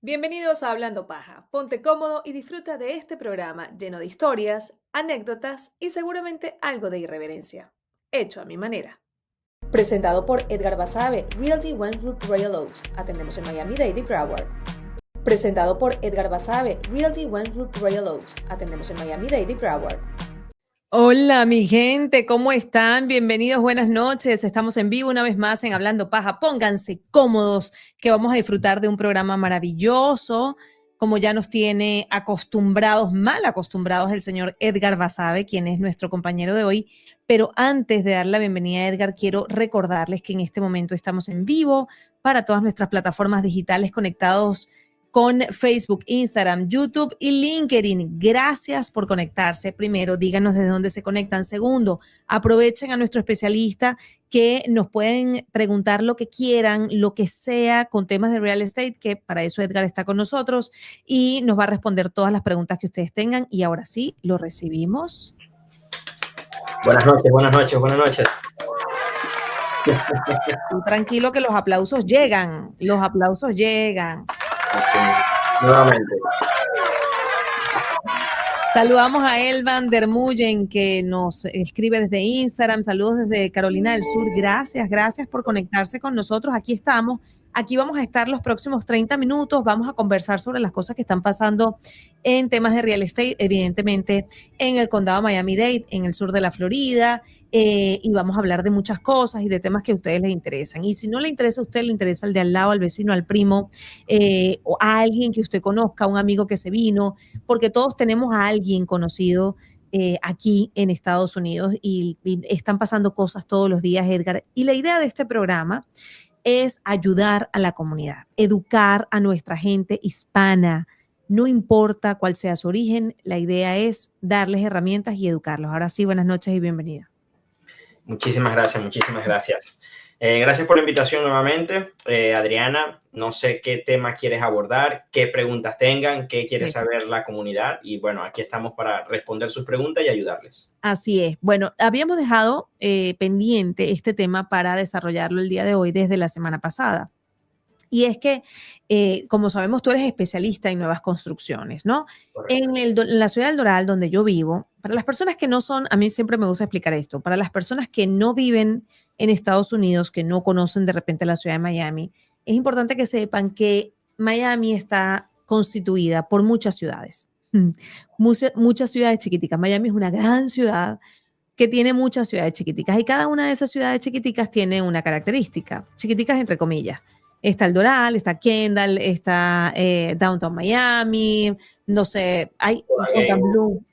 Bienvenidos a Hablando Paja. Ponte cómodo y disfruta de este programa lleno de historias, anécdotas y seguramente algo de irreverencia. Hecho a mi manera. Presentado por Edgar Basabe, Realty One Group Royal Oaks. Atendemos en Miami-Dade y Broward. Presentado por Edgar Basabe, Realty One Group Royal Oaks. Atendemos en Miami-Dade y Broward. Hola, mi gente, ¿cómo están? Bienvenidos, buenas noches. Estamos en vivo una vez más en Hablando Paja. Pónganse cómodos, que vamos a disfrutar de un programa maravilloso, como ya nos tiene acostumbrados, mal acostumbrados el señor Edgar Basabe, quien es nuestro compañero de hoy. Pero antes de dar la bienvenida a Edgar, quiero recordarles que en este momento estamos en vivo para todas nuestras plataformas digitales conectados con Facebook, Instagram, YouTube y LinkedIn. Gracias por conectarse. Primero, díganos desde dónde se conectan. Segundo, aprovechen a nuestro especialista que nos pueden preguntar lo que quieran, lo que sea con temas de real estate, que para eso Edgar está con nosotros y nos va a responder todas las preguntas que ustedes tengan. Y ahora sí, lo recibimos. Buenas noches, buenas noches, buenas noches. Tú tranquilo que los aplausos llegan, los aplausos llegan. Okay. Nuevamente. Saludamos a Elvan Dermullen, que nos escribe desde Instagram. Saludos desde Carolina del Sur. Gracias por conectarse con nosotros. Aquí estamos. Aquí vamos a estar los próximos 30 minutos. Vamos a conversar sobre las cosas que están pasando en temas de real estate, evidentemente en el condado de Miami-Dade, en el sur de la Florida, y vamos a hablar de muchas cosas y de temas que a ustedes les interesan. Y si no le interesa a usted, le interesa al de al lado, al vecino, al primo, o a alguien que usted conozca, un amigo que se vino, porque todos tenemos a alguien conocido aquí en Estados Unidos y están pasando cosas todos los días, Edgar. Y la idea de este programa es ayudar a la comunidad, educar a nuestra gente hispana. No importa cuál sea su origen, la idea es darles herramientas y educarlos. Ahora sí, buenas noches y bienvenida. Muchísimas gracias, muchísimas gracias. Gracias por la invitación nuevamente. Adriana, no sé qué tema quieres abordar, qué preguntas tengan, qué quiere saber la comunidad. Y bueno, aquí estamos para responder sus preguntas y ayudarles. Así es. Bueno, habíamos dejado pendiente este tema para desarrollarlo el día de hoy desde la semana pasada. Y es que, como sabemos, tú eres especialista en nuevas construcciones, ¿no? En la ciudad del Doral, donde yo vivo, para las personas que no son, a mí siempre me gusta explicar esto, para las personas que no viven en Estados Unidos, que no conocen de repente la ciudad de Miami, es importante que sepan que Miami está constituida por muchas ciudades, muchas ciudades chiquiticas. Miami es una gran ciudad que tiene muchas ciudades chiquiticas y cada una de esas ciudades chiquiticas tiene una característica, chiquiticas entre comillas. Está el Doral, está Kendall, está Downtown Miami, no sé, hay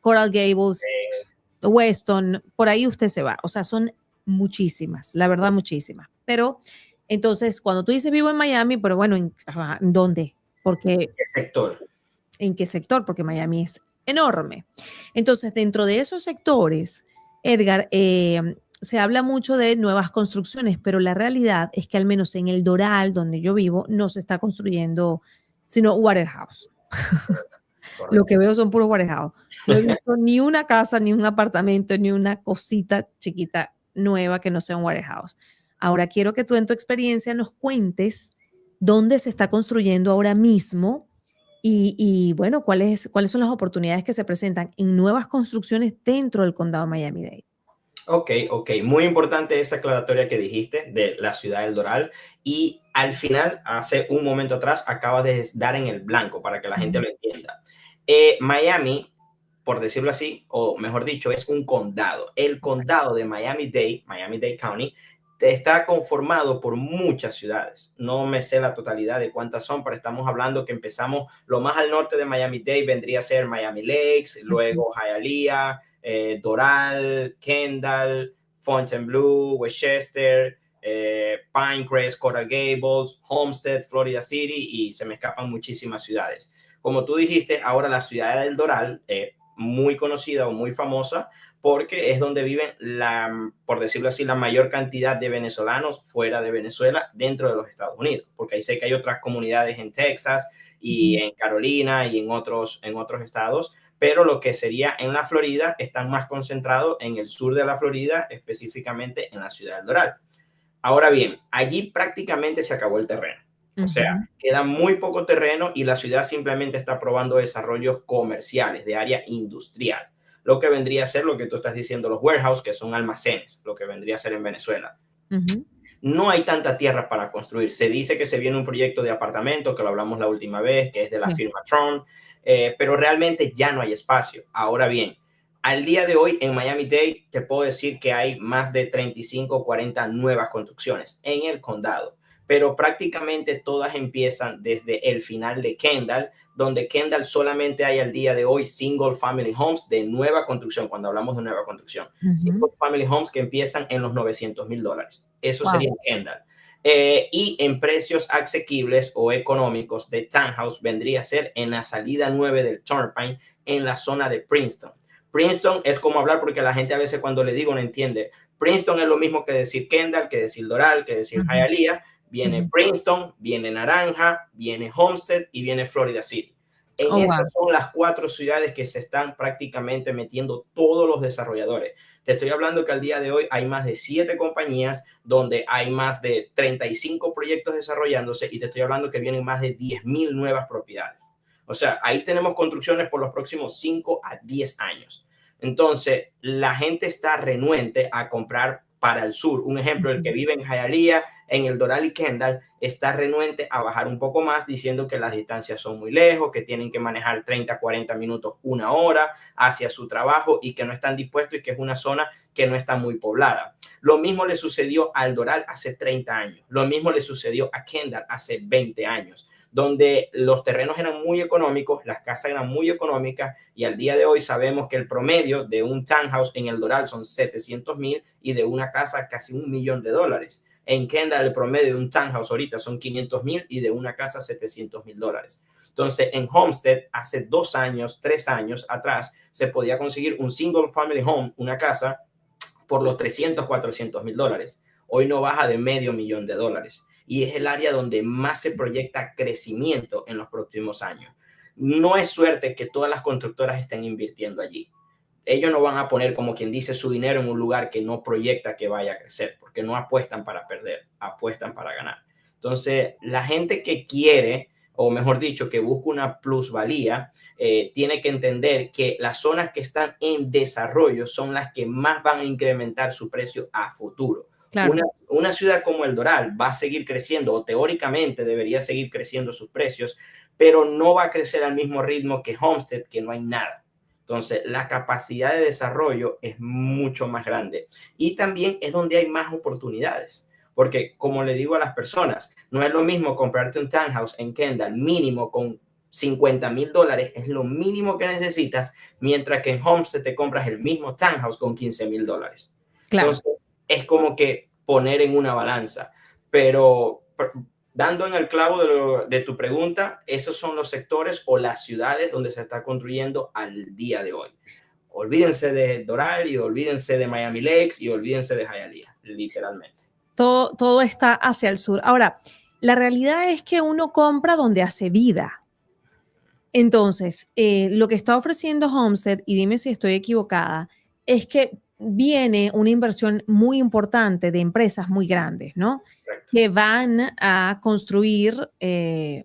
Coral Gables, Weston, por ahí usted se va. O sea, son muchísimas, la verdad, muchísimas. Pero entonces, cuando tú dices vivo en Miami, pero bueno, ¿en dónde? Porque, ¿Qué sector? ¿en qué sector? Porque Miami es enorme. Entonces, dentro de esos sectores, Edgar, se habla mucho de nuevas construcciones, pero la realidad es que al menos en el Doral, donde yo vivo, no se está construyendo sino warehouse. Lo que veo son puros warehouse. No he visto ni una casa, ni un apartamento, ni una cosita chiquita nueva que no sea un warehouse. Ahora quiero que tú en tu experiencia nos cuentes dónde se está construyendo ahora mismo y bueno, cuáles son las oportunidades que se presentan en nuevas construcciones dentro del condado de Miami-Dade. Ok. Muy importante esa aclaratoria que dijiste de la ciudad del Doral. Y al final, hace un momento atrás, acabas de dar en el blanco para que la gente lo entienda. Miami, por decirlo así, o mejor dicho, es un condado. El condado de Miami-Dade, Miami-Dade County, está conformado por muchas ciudades. No me sé la totalidad de cuántas son, pero estamos hablando que empezamos lo más al norte de Miami-Dade vendría a ser Miami Lakes, luego Hialeah, Doral, Kendall, Fontainebleau, Westchester, Pinecrest, Coral Gables, Homestead, Florida City, y se me escapan muchísimas ciudades. Como tú dijiste, ahora la ciudad del Doral, muy conocida o muy famosa, porque es donde viven, por decirlo así, la mayor cantidad de venezolanos fuera de Venezuela dentro de los Estados Unidos, porque ahí sé que hay otras comunidades en Texas y en Carolina y en otros estados, pero lo que sería en la Florida están más concentrados en el sur de la Florida, específicamente en la ciudad del Doral. Ahora bien, allí prácticamente se acabó el terreno. O sea, queda muy poco terreno y la ciudad simplemente está probando desarrollos comerciales de área industrial. Lo que vendría a ser lo que tú estás diciendo, los warehouses, que son almacenes, lo que vendría a ser en Venezuela. No hay tanta tierra para construir. Se dice que se viene un proyecto de apartamento, que lo hablamos la última vez, que es de la firma Tron, pero realmente ya no hay espacio. Ahora bien, al día de hoy en Miami-Dade te puedo decir que hay más de 35 o 40 nuevas construcciones en el condado, pero prácticamente todas empiezan desde el final de Kendall, donde Kendall solamente hay al día de hoy single family homes de nueva construcción, cuando hablamos de nueva construcción, single family homes que empiezan en los $900,000. Eso sería Kendall. Y en precios asequibles o económicos de townhouse vendría a ser en la salida 9 del Turnpike en la zona de Princeton. Princeton es como hablar, porque la gente a veces cuando le digo no entiende. Princeton es lo mismo que decir Kendall, que decir Doral, que decir Hialeah. Viene Princeton, viene Naranja, viene Homestead y viene Florida City. Esas son las 4 ciudades que se están prácticamente metiendo todos los desarrolladores. Te estoy hablando que al día de hoy hay más de 7 compañías donde hay más de 35 proyectos desarrollándose, y te estoy hablando que vienen más de 10,000 nuevas propiedades. O sea, ahí tenemos construcciones por los próximos 5 a 10 años. Entonces, la gente está renuente a comprar para el sur. Un ejemplo, el que vive en Hialeah, en el Doral y Kendall, está renuente a bajar un poco más, diciendo que las distancias son muy lejos, que tienen que manejar 30, 40 minutos, una hora hacia su trabajo, y que no están dispuestos, y que es una zona que no está muy poblada. Lo mismo le sucedió al Doral hace 30 años. Lo mismo le sucedió a Kendall hace 20 años, donde los terrenos eran muy económicos, las casas eran muy económicas, y al día de hoy sabemos que el promedio de un townhouse en el Doral son 700,000 y de una casa casi $1,000,000. En Kendall el promedio de un townhouse ahorita son 500,000 y de una casa $700,000. Entonces en Homestead hace 2 años, 3 años atrás se podía conseguir un single family home, una casa, por los 300, $400,000. Hoy no baja de $500,000 y es el área donde más se proyecta crecimiento en los próximos años. No es suerte que todas las constructoras estén invirtiendo allí. Ellos no van a poner, como quien dice, su dinero en un lugar que no proyecta que vaya a crecer, porque no apuestan para perder, apuestan para ganar. Entonces, la gente que quiere, o mejor dicho, que busca una plusvalía, tiene que entender que las zonas que están en desarrollo son las que más van a incrementar su precio a futuro. Claro. Una ciudad como el Doral va a seguir creciendo, o teóricamente debería seguir creciendo sus precios, pero no va a crecer al mismo ritmo que Homestead, que no hay nada. Entonces, la capacidad de desarrollo es mucho más grande, y también es donde hay más oportunidades. Porque, como le digo a las personas, no es lo mismo comprarte un townhouse en Kendall mínimo con $50,000, es lo mínimo que necesitas, mientras que en Homestead te compras el mismo townhouse con $15,000. Claro. Entonces, es como que poner en una balanza. Pero dando en el clavo de tu pregunta, esos son los sectores o las ciudades donde se está construyendo al día de hoy. Olvídense de Doral y olvídense de Miami Lakes y olvídense de Hialeah, literalmente. Todo está hacia el sur. Ahora, la realidad es que uno compra donde hace vida. Entonces, lo que está ofreciendo Homestead, y dime si estoy equivocada, es que viene una inversión muy importante de empresas muy grandes, ¿no? Correcto. Que van a construir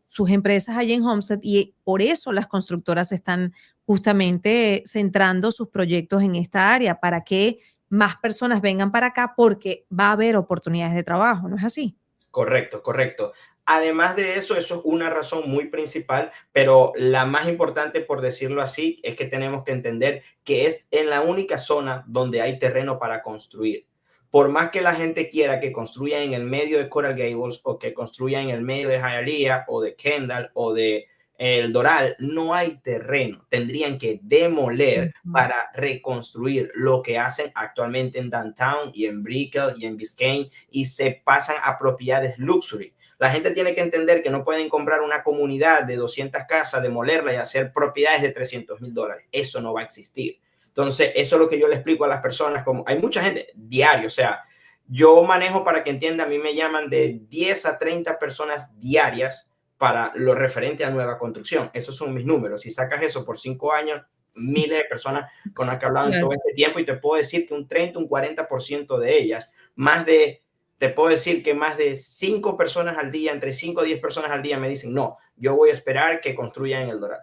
sus empresas allí en Homestead, y por eso las constructoras están justamente centrando sus proyectos en esta área, para que más personas vengan para acá, porque va a haber oportunidades de trabajo, ¿no es así? Correcto, correcto. Además de eso, eso es una razón muy principal, pero la más importante, por decirlo así, es que tenemos que entender que es en la única zona donde hay terreno para construir. Por más que la gente quiera que construya en el medio de Coral Gables, o que construya en el medio de Hialeah o de Kendall o de el Doral, no hay terreno. Tendrían que demoler para reconstruir, lo que hacen actualmente en Downtown y en Brickell y en Biscayne, y se pasan a propiedades luxury. La gente tiene que entender que no pueden comprar una comunidad de 200 casas, demolerla y hacer propiedades de $300,000. Eso no va a existir. Entonces, eso es lo que yo le explico a las personas. Como hay mucha gente diario, o sea, yo manejo, para que entienda, a mí me llaman de 10 a 30 personas diarias para lo referente a nueva construcción. Esos son mis números. Si sacas eso por 5 años, miles de personas con las que he hablado en todo este tiempo, y te puedo decir que un 30, un 40% de ellas, más de te puedo decir que más de 5 personas al día, entre 5 o 10 personas al día me dicen, no, yo voy a esperar que construyan en El Doral.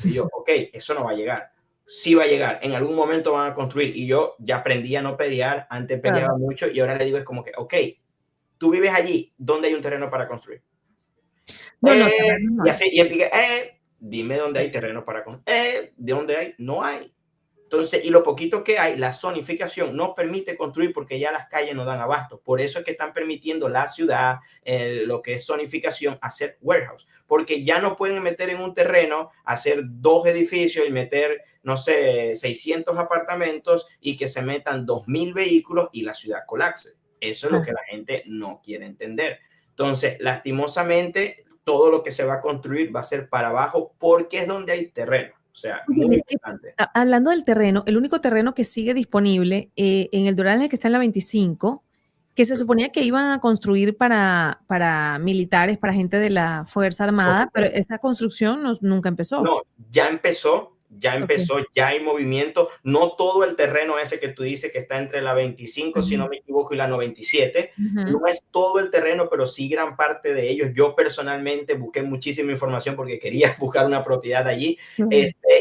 Y yo, ok, eso no va a llegar. Sí va a llegar, en algún momento van a construir. Y yo ya aprendí a no pelear, antes peleaba mucho y ahora le digo es como que, ok, tú vives allí, ¿dónde hay un terreno para construir? No, no, terreno no Y hay. así, y empieza, dime dónde hay terreno para construir. ¿De dónde hay? No hay. Entonces, y lo poquito que hay, la zonificación no permite construir porque ya las calles no dan abasto. Por eso es que están permitiendo la ciudad, lo que es zonificación, hacer warehouse. Porque ya no pueden meter en un terreno, hacer 2 edificios y meter, no sé, 600 apartamentos y que se metan 2,000 vehículos y la ciudad colapse. Eso es lo que la gente no quiere entender. Entonces, lastimosamente, todo lo que se va a construir va a ser para abajo porque es donde hay terreno. O sea, muy importante. Hablando del terreno, el único terreno que sigue disponible en El Doral es el que está en la 25, que se suponía que iban a construir para militares, para gente de la Fuerza Armada, pero esa construcción nunca empezó. No, ya empezó, ya hay movimiento. No todo el terreno ese que tú dices que está entre la 25, si no me equivoco, y la 97, no es todo el terreno, pero sí gran parte de ellos. Yo personalmente busqué muchísima información porque quería buscar una propiedad allí,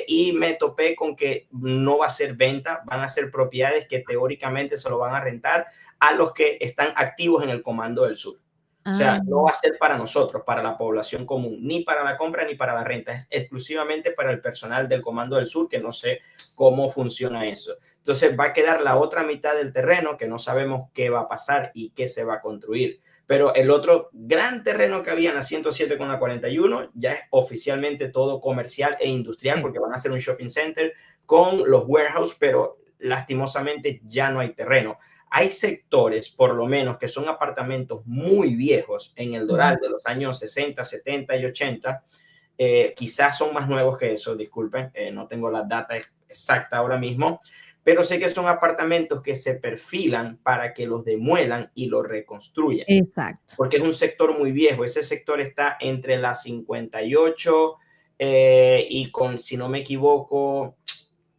y me topé con que no va a ser venta, van a ser propiedades que teóricamente se lo van a rentar a los que están activos en el Comando del Sur. O sea, no va a ser para nosotros, para la población común, ni para la compra ni para la renta. Es exclusivamente para el personal del Comando del Sur, que no sé cómo funciona eso. Entonces va a quedar la otra mitad del terreno, que no sabemos qué va a pasar y qué se va a construir. Pero el otro gran terreno que había en la 107 con la 41 ya es oficialmente todo comercial e industrial, porque van a hacer un shopping center con los warehouse, pero lastimosamente ya no hay terreno. Hay sectores, por lo menos, que son apartamentos muy viejos en El Doral de los años 60, 70 y 80. Quizás son más nuevos que eso, disculpen, no tengo la data exacta ahora mismo, pero sé que son apartamentos que se perfilan para que los demuelan y los reconstruyan. Exacto. Porque es un sector muy viejo. Ese sector está entre la 58 y con, si no me equivoco,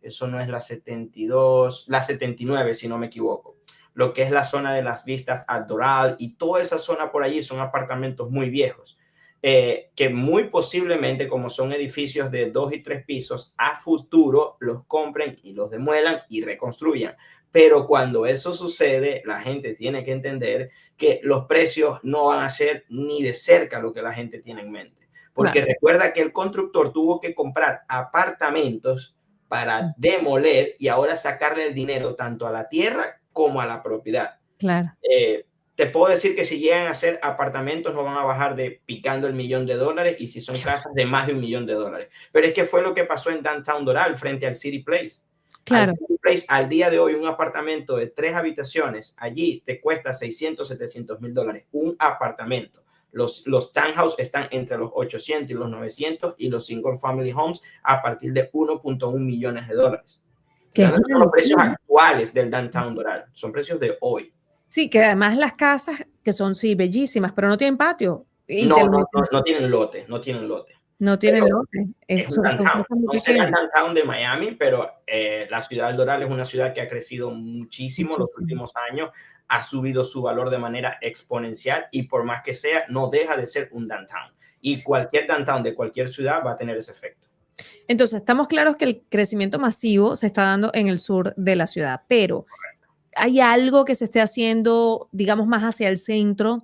eso no es la 72, la 79, si no me equivoco. Lo que es la zona de las vistas al Doral y toda esa zona por allí son apartamentos muy viejos, que muy posiblemente, como son edificios de 2 y 3 pisos, a futuro los compren y los demuelan y reconstruyan. Pero cuando eso sucede, la gente tiene que entender que los precios no van a ser ni de cerca lo que la gente tiene en mente. Porque recuerda que el constructor tuvo que comprar apartamentos para demoler y ahora sacarle el dinero tanto a la tierra como a la propiedad. Claro. Te puedo decir que si llegan a ser apartamentos no van a bajar de picando el $1,000,000 y si son casas de más de $1,000,000. Pero es que fue lo que pasó en Downtown Doral frente al City Place. Claro. Al City Place, al día de hoy, un apartamento de 3 habitaciones allí te cuesta $600,000, $700,000 un apartamento. Los townhouse están entre los 800 y los 900 y los single family homes a partir de $1.1 millones. Que no son los precios actuales del Downtown Doral, son precios de hoy. Sí, que además las casas que son sí bellísimas, pero no tienen patio. No tienen lote, no tienen lote. No tienen lote. Es un downtown. No será el downtown de Miami, pero la ciudad del Doral es una ciudad que ha crecido muchísimo los últimos años, ha subido su valor de manera exponencial y por más que sea, no deja de ser un downtown. Y cualquier downtown de cualquier ciudad va a tener ese efecto. Entonces, estamos claros que el crecimiento masivo se está dando en el sur de la ciudad, pero ¿hay algo que se esté haciendo, digamos, más hacia el centro?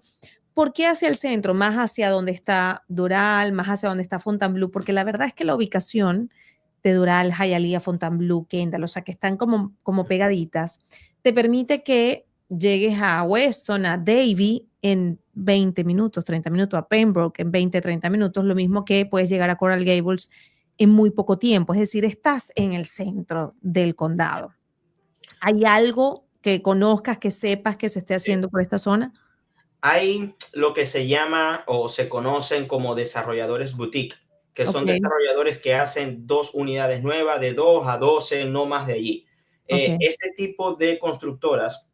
¿Por qué hacia el centro? Más hacia donde está Doral, más hacia donde está Fontainebleau, porque la verdad es que la ubicación de Doral, Hialeah, Fontainebleau, Kendall, o sea, que están como pegaditas, te permite que llegues a Weston, a Davie en 20 minutos, 30 minutos, a Pembroke en 20, 30 minutos, lo mismo que puedes llegar a Coral Gables en muy poco tiempo, es decir, estás en el centro del condado. ¿Hay algo que conozcas, que sepas que se esté haciendo por esta zona? Hay lo que se llama o se conocen como desarrolladores boutique, que son desarrolladores que hacen 2 unidades nuevas, de 2 a 12, no más de allí. Este tipo de constructoras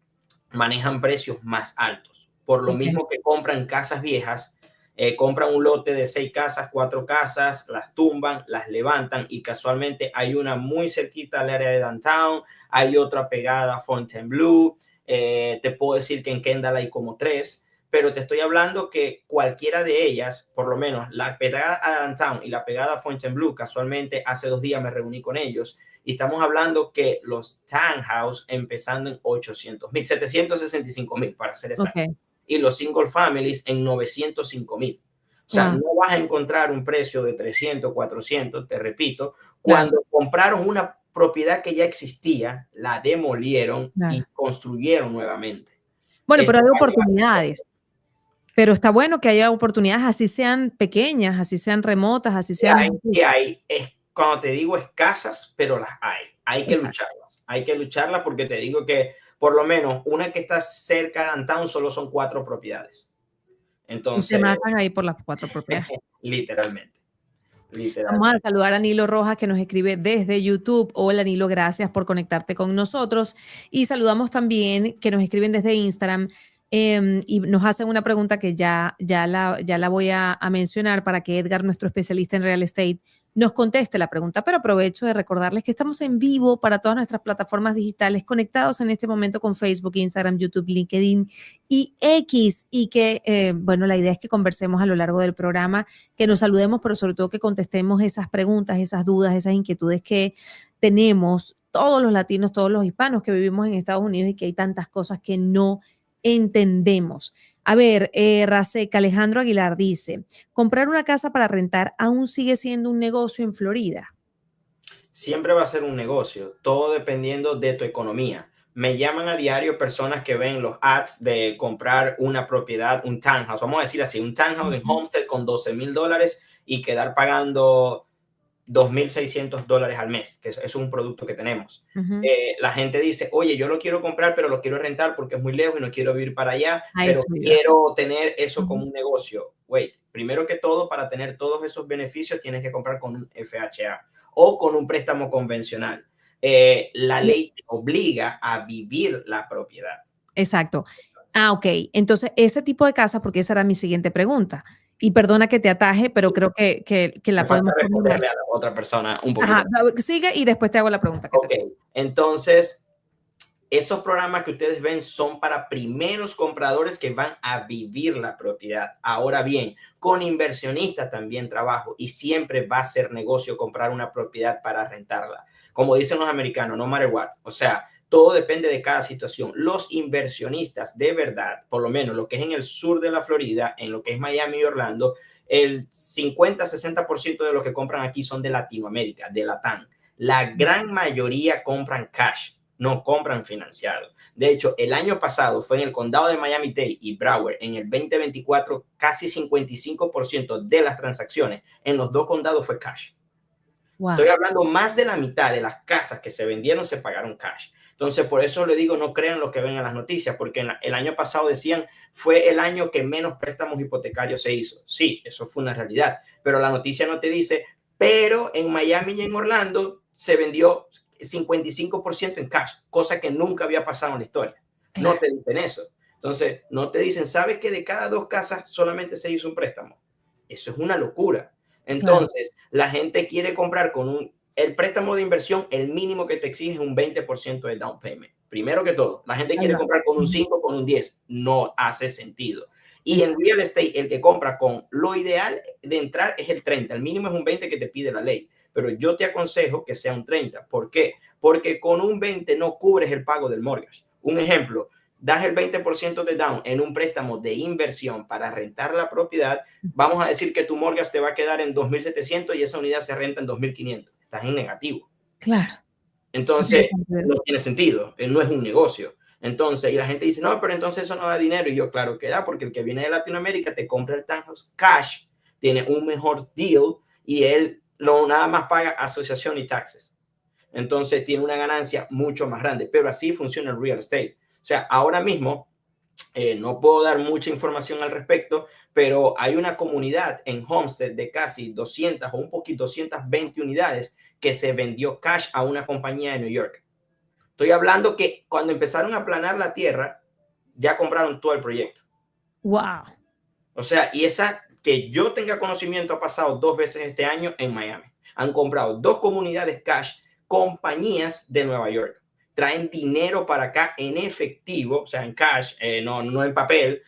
manejan precios más altos, por lo mismo que compran casas viejas, compran un lote de 6 casas, 4 casas, las tumban, las levantan y casualmente hay una muy cerquita al área de downtown, hay otra pegada a Fontainebleau, Te puedo decir que en Kendall hay como 3, pero te estoy hablando que cualquiera de ellas, por lo menos la pegada a Downtown y la pegada a Fontainebleau, casualmente hace 2 días me reuní con ellos y estamos hablando que los townhouse empezando en 800,000, 765,000 para ser exacto, y los single families en 905,000. O sea, no vas a encontrar un precio de 300, 400, te repito, cuando compraron una propiedad que ya existía, la demolieron y construyeron nuevamente. Bueno, pero hay oportunidades. Pero está bueno que haya oportunidades, así sean pequeñas, así sean remotas, así sean... hay, cuando te digo escasas, pero las hay. Hay que lucharlas. Hay que lucharlas porque te digo que por lo menos una que está cerca de Downtown solo son 4 propiedades. Entonces... Y se matan ahí por las 4 propiedades. Literalmente. Vamos a saludar a Nilo Rojas, que nos escribe desde YouTube. Hola, Nilo, gracias por conectarte con nosotros. Y saludamos también que nos escriben desde Instagram y nos hacen una pregunta que ya la voy a mencionar para que Edgar, nuestro especialista en real estate, nos conteste la pregunta, pero aprovecho de recordarles que estamos en vivo para todas nuestras plataformas digitales, conectados en este momento con Facebook, Instagram, YouTube, LinkedIn y X, y que, bueno, la idea es que conversemos a lo largo del programa, que nos saludemos, pero sobre todo que contestemos esas preguntas, esas dudas, esas inquietudes que tenemos todos los latinos, todos los hispanos que vivimos en Estados Unidos y que hay tantas cosas que no entendemos. A ver, Raseca, Alejandro Aguilar dice, ¿comprar una casa para rentar aún sigue siendo un negocio en Florida? Siempre va a ser un negocio, todo dependiendo de tu economía. Me llaman a diario personas que ven los ads de comprar una propiedad, un townhouse, vamos a decir así, un townhouse en Homestead con $12,000 y quedar pagando $2,600 al mes, que es un producto que tenemos. La gente dice, oye, yo lo quiero comprar, pero lo quiero rentar porque es muy lejos y no quiero vivir para allá, pero quiero tener eso como un negocio. Wait, primero que todo, para tener todos esos beneficios tienes que comprar con un FHA o con un préstamo convencional. La ley te obliga a vivir la propiedad. Exacto. Ok. Entonces, ese tipo de casa, porque esa era mi siguiente pregunta. Y perdona que te ataje, pero creo que la podemos responderle a la otra persona un poquito. Ajá, sigue y después te hago la pregunta. Ok, entonces, esos programas que ustedes ven son para primeros compradores que van a vivir la propiedad. Ahora bien, con inversionistas también trabajo y siempre va a ser negocio comprar una propiedad para rentarla. Como dicen los americanos, no matter what. O sea, todo depende de cada situación. Los inversionistas, de verdad, por lo menos lo que es en el sur de la Florida, en lo que es Miami y Orlando, el 50-60% de lo que compran aquí son de Latinoamérica, de Latam. La gran mayoría compran cash, no compran financiado. De hecho, el año pasado fue en el condado de Miami-Dade y Broward, en el 2024, casi 55% de las transacciones en los 2 condados fue cash. Wow. Estoy hablando más de la mitad de las casas que se vendieron se pagaron cash. Entonces, por eso le digo, no crean lo que ven en las noticias, porque el año pasado decían, fue el año que menos préstamos hipotecarios se hizo. Sí, eso fue una realidad, pero la noticia no te dice, pero en Miami y en Orlando se vendió 55% en cash, cosa que nunca había pasado en la historia. No te dicen eso. Entonces, no te dicen, ¿sabes que de cada 2 casas solamente se hizo un préstamo? Eso es una locura. Entonces, la gente quiere comprar con el préstamo de inversión, el mínimo que te exige es un 20% de down payment. Primero que todo, la gente quiere comprar con un 5, con un 10. No hace sentido. Y en real estate, el que compra con lo ideal de entrar es el 30. El mínimo es un 20 que te pide la ley. Pero yo te aconsejo que sea un 30. ¿Por qué? Porque con un 20 no cubres el pago del mortgage. Un ejemplo, das el 20% de down en un préstamo de inversión para rentar la propiedad. Vamos a decir que tu mortgage te va a quedar en 2,700 y esa unidad se renta en 2,500. Estás en negativo. Claro. Entonces, no tiene sentido. No es un negocio. Entonces, y la gente dice, no, pero entonces eso no da dinero. Y yo, claro que da, porque el que viene de Latinoamérica te compra el townhouse cash, tiene un mejor deal y él nada más paga asociación y taxes. Entonces, tiene una ganancia mucho más grande. Pero así funciona el real estate. O sea, ahora mismo, no puedo dar mucha información al respecto, pero hay una comunidad en Homestead de casi 200 o un poquito, 220 unidades que se vendió cash a una compañía de New York. Estoy hablando que cuando empezaron a aplanar la tierra, ya compraron todo el proyecto. Wow. O sea, y esa que yo tenga conocimiento ha pasado 2 veces este año en Miami. Han comprado 2 comunidades cash, compañías de Nueva York. traen dinero para acá en efectivo, o sea, en cash, no en papel,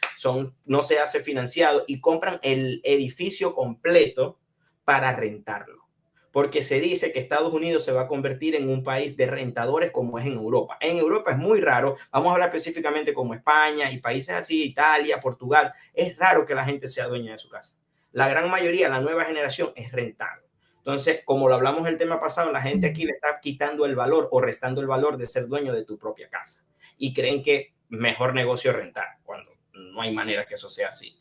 no se hace financiado, y compran el edificio completo para rentarlo. Porque se dice que Estados Unidos se va a convertir en un país de rentadores como es en Europa. En Europa es muy raro, vamos a hablar específicamente como España y países así, Italia, Portugal, es raro que la gente sea dueña de su casa. La gran mayoría, la nueva generación, es rentado. Entonces, como lo hablamos el tema pasado, la gente aquí le está quitando el valor o restando el valor de ser dueño de tu propia casa. Y creen que mejor negocio rentar, cuando no hay manera que eso sea así.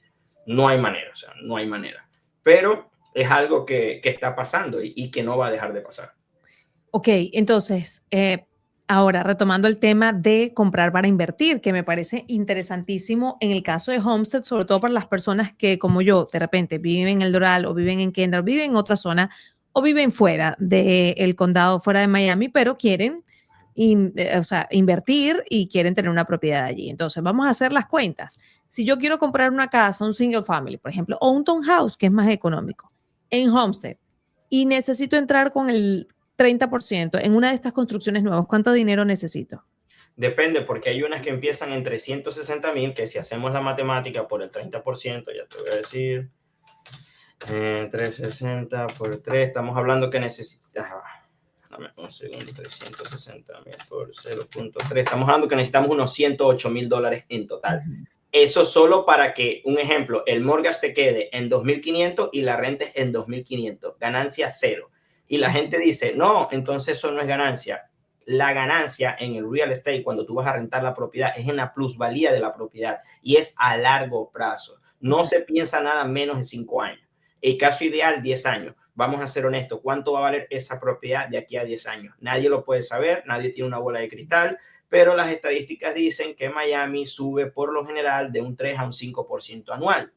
No hay manera, o sea, no hay manera. Pero es algo que está pasando y que no va a dejar de pasar. Ok, entonces, ahora retomando el tema de comprar para invertir, que me parece interesantísimo en el caso de Homestead, sobre todo para las personas que, como yo, de repente viven en El Doral o viven en Kendall, viven en otra zona o viven fuera del condado, fuera de Miami, pero quieren o sea, invertir y quieren tener una propiedad allí. Entonces, vamos a hacer las cuentas. Si yo quiero comprar una casa, un single family, por ejemplo, o un townhouse, que es más económico, en Homestead, y necesito entrar con el 30% en una de estas construcciones nuevas, ¿cuánto dinero necesito? Depende, porque hay unas que empiezan en 360,000, que si hacemos la matemática por el 30%, ya te voy a decir, 360 por 3, estamos hablando que necesitas, dame un segundo, 360,000 por 0.3, estamos hablando que necesitamos unos $108,000 en total. Eso solo para que, un ejemplo, el mortgage te quede en 2,500 y la renta en 2,500, ganancia cero. Y la gente dice, no, entonces eso no es ganancia. La ganancia en el real estate, cuando tú vas a rentar la propiedad, es en la plusvalía de la propiedad y es a largo plazo. No se piensa nada menos de 5 años. El caso ideal, 10 años. Vamos a ser honestos, ¿cuánto va a valer esa propiedad de aquí a 10 años? Nadie lo puede saber, nadie tiene una bola de cristal, pero las estadísticas dicen que Miami sube por lo general de un 3 a un 5% anual.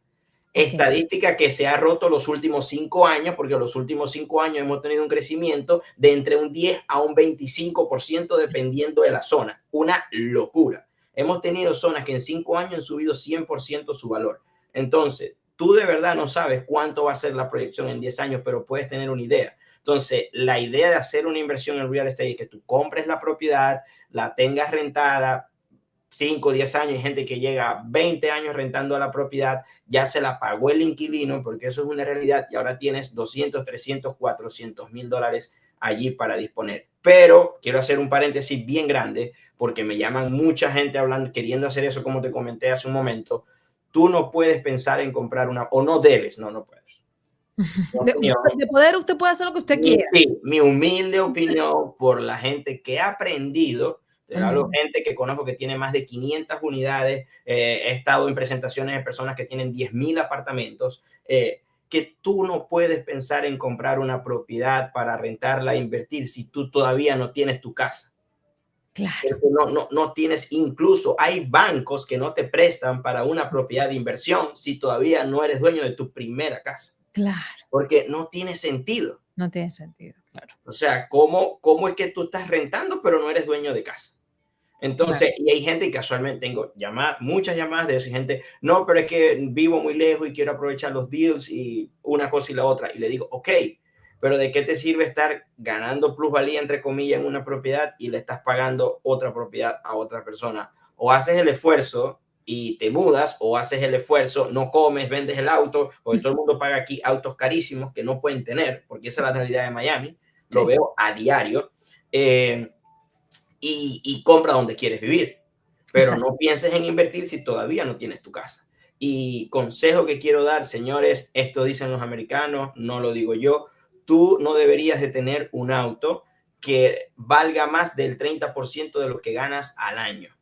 Estadística que se ha roto los últimos 5 años, porque los últimos 5 años hemos tenido un crecimiento de entre un 10 a un 25% dependiendo de la zona. Una locura. Hemos tenido zonas que en 5 años han subido 100% su valor. Entonces, tú de verdad no sabes cuánto va a ser la proyección en 10 años, pero puedes tener una idea. Entonces, la idea de hacer una inversión en real estate es que tú compres la propiedad, la tengas rentada 5, 10 años, hay gente que llega a 20 años rentando la propiedad, ya se la pagó el inquilino, porque eso es una realidad, y ahora tienes 200, 300, 400 mil dólares allí para disponer. Pero quiero hacer un paréntesis bien grande, porque me llaman mucha gente hablando, queriendo hacer eso, como te comenté hace un momento. Tú no puedes pensar en comprar una, o no debes, no puedes. De poder, usted puede hacer lo que usted quiera. Sí, mi humilde opinión por la gente que ha aprendido. Te hablo gente que conozco que tiene más de 500 unidades, he estado en presentaciones de personas que tienen 10,000 apartamentos, que tú no puedes pensar en comprar una propiedad para rentarla, invertir si tú todavía no tienes tu casa. Claro. No tienes, incluso hay bancos que no te prestan para una propiedad de inversión si todavía no eres dueño de tu primera casa. Claro. Porque no tiene sentido. No tiene sentido, claro. O sea, ¿cómo es que tú estás rentando pero no eres dueño de casa? Entonces, claro. Y hay gente, y casualmente tengo muchas llamadas de esa gente, no, pero es que vivo muy lejos y quiero aprovechar los deals y una cosa y la otra. Y le digo, ok, pero ¿de qué te sirve estar ganando plusvalía, entre comillas, en una propiedad y le estás pagando otra propiedad a otra persona? O haces el esfuerzo y te mudas, o haces el esfuerzo, no comes, vendes el auto, porque todo el mundo paga aquí autos carísimos que no pueden tener, porque esa es la realidad de Miami, lo veo a diario. Y compra donde quieres vivir, pero exacto, no pienses en invertir si todavía no tienes tu casa. Y consejo que quiero dar, señores, esto dicen los americanos, no lo digo yo, tú no deberías de tener un auto que valga más del 30% de lo que ganas al año.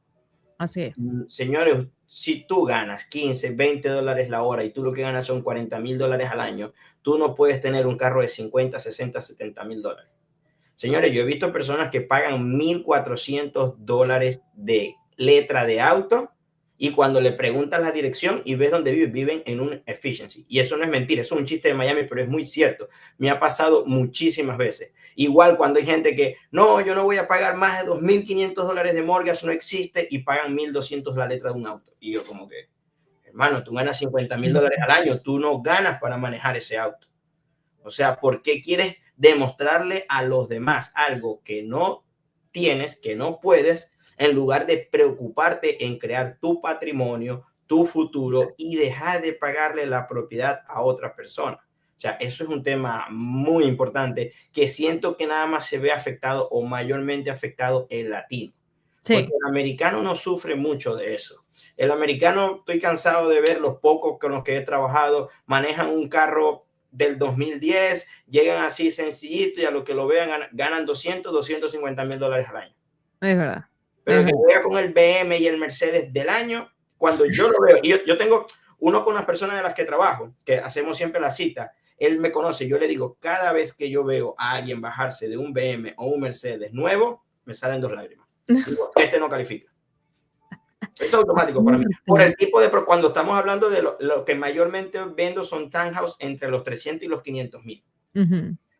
Así es. Señores, si tú ganas 15, 20 dólares la hora y tú lo que ganas son 40,000 dólares al año, tú no puedes tener un carro de 50, 60, 70 mil dólares. Señores, yo he visto personas que pagan $1,400 de letra de auto y cuando le preguntan la dirección y ves dónde viven en un efficiency. Y eso no es mentira, eso es un chiste de Miami, pero es muy cierto. Me ha pasado muchísimas veces. Igual cuando hay gente que, no, yo no voy a pagar más de $2,500 de mortgage, no existe, y pagan $1,200 la letra de un auto. Y yo como que, hermano, tú ganas $50,000 al año, tú no ganas para manejar ese auto. O sea, ¿por qué quieres demostrarle a los demás algo que no tienes, que no puedes, en lugar de preocuparte en crear tu patrimonio, tu futuro y dejar de pagarle la propiedad a otra persona. O sea, eso es un tema muy importante que siento que nada más se ve afectado o mayormente afectado el latino. Sí. Porque el americano no sufre mucho de eso. El americano, estoy cansado de ver los pocos con los que he trabajado, manejan un carro del 2010, llegan así sencillito y a lo que lo vean ganan 250 mil dólares al año. Es verdad. Pero el que vea con el BM y el Mercedes del año, cuando yo lo veo, y yo tengo uno con las personas de las que trabajo, que hacemos siempre la cita, él me conoce, yo le digo, cada vez que yo veo a alguien bajarse de un BM o un Mercedes nuevo, me salen 2 lágrimas. Digo, este no califica. Esto es automático para mí. Por el tipo de, cuando estamos hablando de lo que mayormente vendo son townhouse entre los 300 y los 500 mil.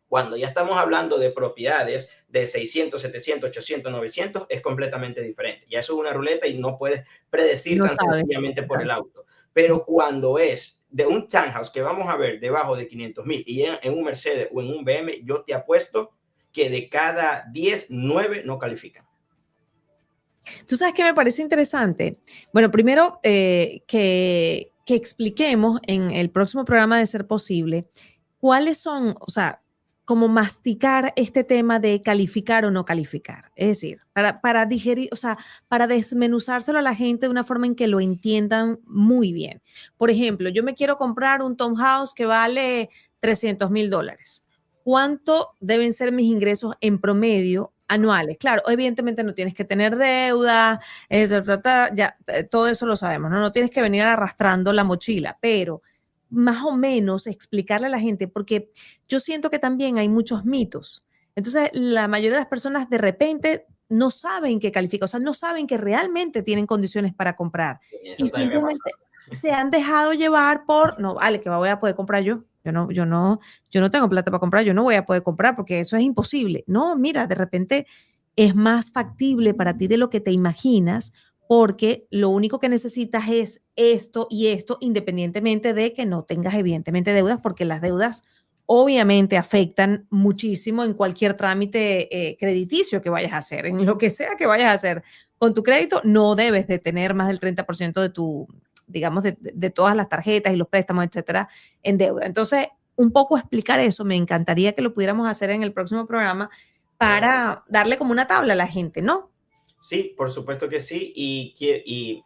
Cuando ya estamos hablando de propiedades de 600, 700, 800, 900, es completamente diferente. Ya eso es una ruleta y no puedes predecir tan sencillamente por el auto. Pero cuando es de un townhouse que vamos a ver debajo de 500 mil y en un Mercedes o en un BM, yo te apuesto que de cada 10, 9 no califican. ¿Tú sabes qué me parece interesante? Bueno, primero que expliquemos en el próximo programa de Ser Posible cuáles son, o sea, como masticar este tema de calificar o no calificar. Es decir, para digerir, o sea, para desmenuzárselo a la gente de una forma en que lo entiendan muy bien. Por ejemplo, yo me quiero comprar un townhouse que vale $300,000. ¿Cuánto deben ser mis ingresos en promedio anuales? Claro, evidentemente no tienes que tener deuda, ya, todo eso lo sabemos, ¿no? No tienes que venir arrastrando la mochila, pero más o menos explicarle a la gente, porque yo siento que también hay muchos mitos. Entonces, la mayoría de las personas de repente no saben que califica, o sea, no saben que realmente tienen condiciones para comprar. Y simplemente se han dejado llevar por, no, vale, que voy a poder comprar yo. Yo no tengo plata para comprar, yo no voy a poder comprar porque eso es imposible. No, mira, de repente es más factible para ti de lo que te imaginas, porque lo único que necesitas es esto y esto, independientemente de que no tengas evidentemente deudas, porque las deudas obviamente afectan muchísimo en cualquier trámite crediticio que vayas a hacer, en lo que sea que vayas a hacer. Con tu crédito no debes de tener más del 30% de tu, digamos, de todas las tarjetas y los préstamos, etcétera, en deuda. Entonces, un poco explicar eso, me encantaría que lo pudiéramos hacer en el próximo programa para darle como una tabla a la gente, ¿no? Sí, por supuesto que sí. Y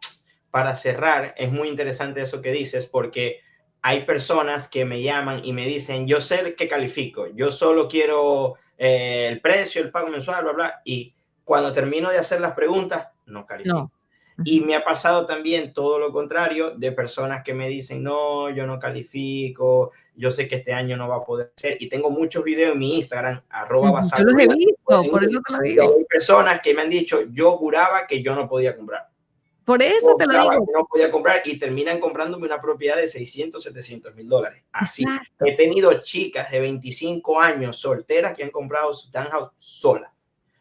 para cerrar, es muy interesante eso que dices, porque hay personas que me llaman y me dicen, yo sé que califico, yo solo quiero el precio, el pago mensual, bla, bla. Y cuando termino de hacer las preguntas, no califico. No. Y me ha pasado también todo lo contrario de personas que me dicen, no, yo no califico, yo sé que este año no va a poder ser. Y tengo muchos videos en mi Instagram, @basal. Yo los he visto, por eso te lo digo. Hay personas que me han dicho, yo juraba que yo no podía comprar. Por eso te lo digo. Que no podía comprar y terminan comprándome una propiedad de 600, 700 mil dólares. Así. Exacto. He tenido chicas de 25 años solteras que han comprado su townhouse sola.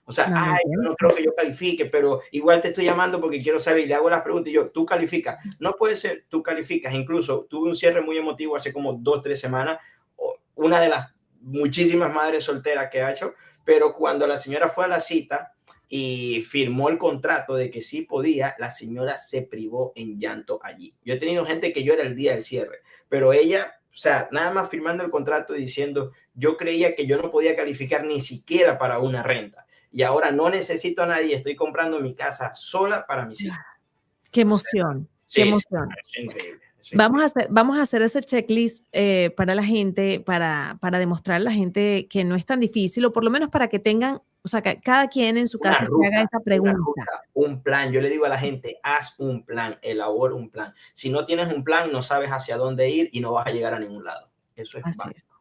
O sea, yo no creo que yo califique, pero igual te estoy llamando porque quiero saber y le hago las preguntas y yo, tú calificas. No puede ser, tú calificas. Incluso tuve un cierre muy emotivo hace como 2, 3 semanas. Una de las muchísimas madres solteras que ha hecho, pero cuando la señora fue a la cita y firmó el contrato de que sí podía, la señora se privó en llanto allí. Yo he tenido gente que yo era el día del cierre, pero ella, o sea, nada más firmando el contrato diciendo, yo creía que yo no podía calificar ni siquiera para una renta. Y ahora no necesito a nadie, estoy comprando mi casa sola para mis hijos. Qué emoción, qué emoción. Es increíble. Vamos a hacer ese checklist para la gente, para demostrar a la gente que no es tan difícil, o por lo menos para que tengan, o sea, que cada quien en su casa se haga esa pregunta. Un plan. Yo le digo a la gente, haz un plan, elabora un plan. Si no tienes un plan, no sabes hacia dónde ir y no vas a llegar a ningún lado. Eso es básico.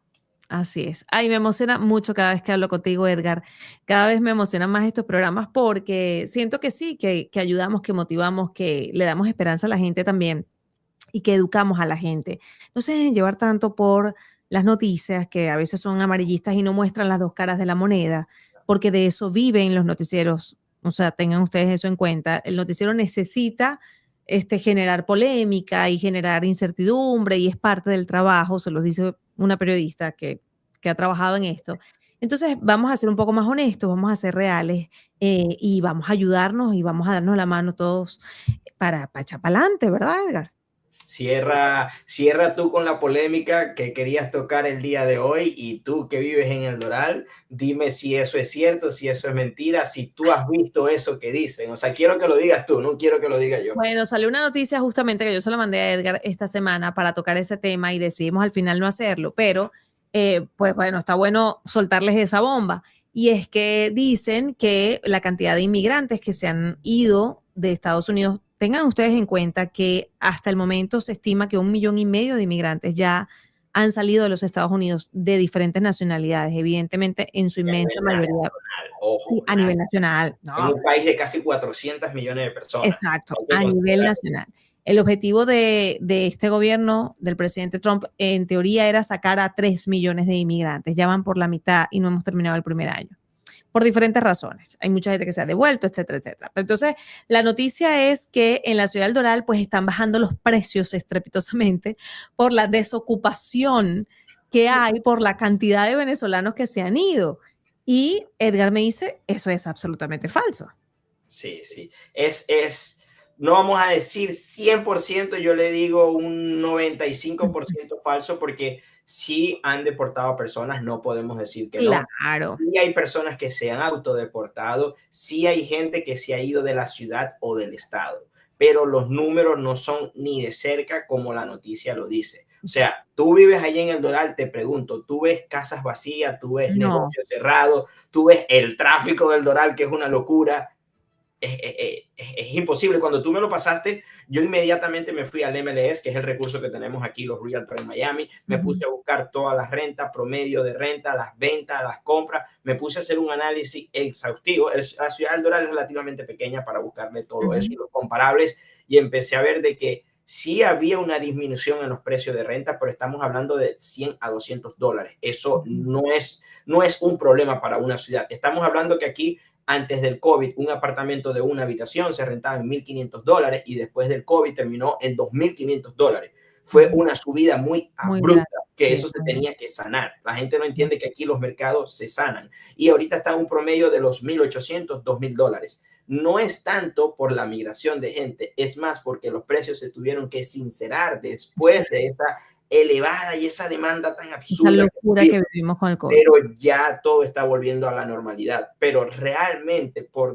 Así es. Ay, me emociona mucho cada vez que hablo contigo, Edgar. Cada vez me emocionan más estos programas porque siento que sí, que ayudamos, que motivamos, que le damos esperanza a la gente también y que educamos a la gente. No se dejen llevar tanto por las noticias que a veces son amarillistas y no muestran las dos caras de la moneda, porque de eso viven los noticieros. O sea, tengan ustedes eso en cuenta. El noticiero necesita generar polémica y generar incertidumbre y es parte del trabajo, se los dice una periodista que ha trabajado en esto. Entonces vamos a ser un poco más honestos, vamos a ser reales y vamos a ayudarnos y vamos a darnos la mano todos para echar para adelante, ¿verdad, Edgar? Cierra tú con la polémica que querías tocar el día de hoy, y tú que vives en el Doral, dime si eso es cierto, si eso es mentira, si tú has visto eso que dicen. O sea, quiero que lo digas tú, no quiero que lo diga yo. Bueno, salió una noticia justamente que yo se la mandé a Edgar esta semana para tocar ese tema y decidimos al final no hacerlo, pero pues bueno, está bueno soltarles esa bomba. Y es que dicen que la cantidad de inmigrantes que se han ido de Estados Unidos, tengan ustedes en cuenta que hasta el momento se estima que 1,5 millones de inmigrantes ya han salido de los Estados Unidos de diferentes nacionalidades, evidentemente en su inmensa mayoría. Sí, a nivel nacional. En un país de casi 400 millones de personas. Exacto, a nivel nacional. El objetivo de este gobierno del presidente Trump, en teoría, era sacar a 3 millones de inmigrantes. Ya van por la mitad y no hemos terminado el primer año. Por diferentes razones. Hay mucha gente que se ha devuelto, etcétera, etcétera. Pero entonces, la noticia es que en la ciudad del Doral, pues están bajando los precios estrepitosamente por la desocupación que hay por la cantidad de venezolanos que se han ido. Y Edgar me dice, eso es absolutamente falso. Sí. No vamos a decir 100%, yo le digo un 95% falso, porque sí han deportado a personas, no podemos decir que no. Claro. Sí hay personas que se han autodeportado, sí hay gente que se ha ido de la ciudad o del estado, pero los números no son ni de cerca como la noticia lo dice. O sea, tú vives allí en el Doral, te pregunto, tú ves casas vacías, tú ves negocios cerrados, tú ves el tráfico del Doral, que es una locura. Es imposible. Cuando tú me lo pasaste, yo inmediatamente me fui al MLS, que es el recurso que tenemos aquí los Realtors en Miami. Me puse a buscar todas las rentas, promedio de renta, las ventas, las compras. Me puse a hacer un análisis exhaustivo. La ciudad del Doral es relativamente pequeña para buscarle todo eso y los comparables, y empecé a ver de que sí había una disminución en los precios de renta, pero estamos hablando de $100 a $200. Eso no es un problema para una ciudad. Estamos hablando que aquí, antes del COVID, un apartamento de una habitación se rentaba en $1,500 y después del COVID terminó en $2,500. Fue una subida muy abrupta, que eso se tenía que sanar. La gente no entiende que aquí los mercados se sanan. Y ahorita está en un promedio de los $1,800, $2,000. No es tanto por la migración de gente, es más porque los precios se tuvieron que sincerar después de esa elevada y esa demanda tan absurda. Esa locura que vivimos con el COVID. Pero ya todo está volviendo a la normalidad. Pero realmente, por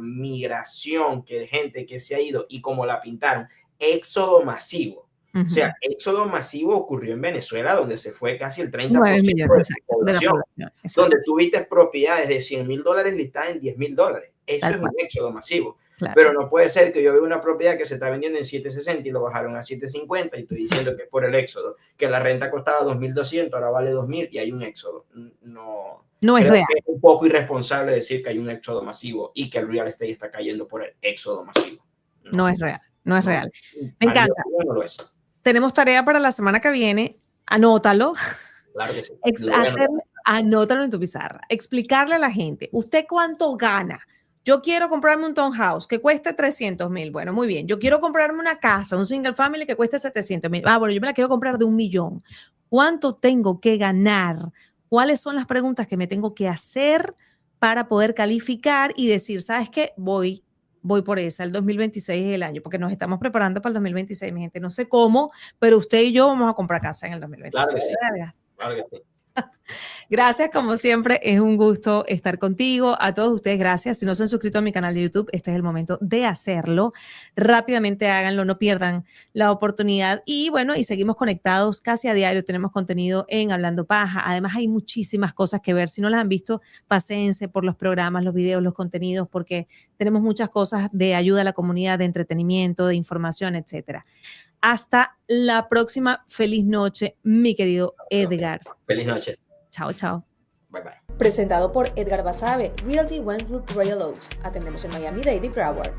migración, que gente que se ha ido, y como la pintaron, éxodo masivo. O sea, éxodo masivo ocurrió en Venezuela, donde se fue casi el 30% de la población. Donde tuviste propiedades de $100,000 listadas en $10,000. Eso es un éxodo masivo. Claro. Pero no puede ser que yo vea una propiedad que se está vendiendo en 760 y lo bajaron a 750 y estoy diciendo que es por el éxodo, que la renta costaba 2,200, ahora vale 2,000 y hay un éxodo. No es real. Es un poco irresponsable decir que hay un éxodo masivo y que el real estate está cayendo por el éxodo masivo. No es real, no es real. Me encanta. No lo es. Tenemos tarea para la semana que viene. Anótalo. Claro que sí. Anótalo en tu pizarra. Explicarle a la gente, ¿usted cuánto gana? Yo quiero comprarme un townhouse que cueste 300,000. Bueno, muy bien. Yo quiero comprarme una casa, un single family que cueste 700,000. Bueno, yo me la quiero comprar de 1 millón. ¿Cuánto tengo que ganar? ¿Cuáles son las preguntas que me tengo que hacer para poder calificar y decir, ¿sabes qué? Voy por esa. El 2026 es el año, porque nos estamos preparando para el 2026, mi gente. No sé cómo, pero usted y yo vamos a comprar casa en el 2026. Claro que sí. Claro que sí. Gracias, como siempre, es un gusto estar contigo. A todos ustedes, gracias. Si no se han suscrito a mi canal de YouTube, este es el momento de hacerlo. Rápidamente háganlo, no pierdan la oportunidad. Y bueno, y seguimos conectados casi a diario. Tenemos contenido en Hablando Paja. Además, hay muchísimas cosas que ver. Si no las han visto, paséense por los programas, los videos, los contenidos, porque tenemos muchas cosas de ayuda a la comunidad, de entretenimiento, de información, etcétera. Hasta la próxima. Feliz noche, mi querido Edgar. Feliz noche. Chao, chao. Bye, bye. Presentado por Edgar Basabe, Realty One Group Royal Oaks. Atendemos en Miami-Dade y Broward.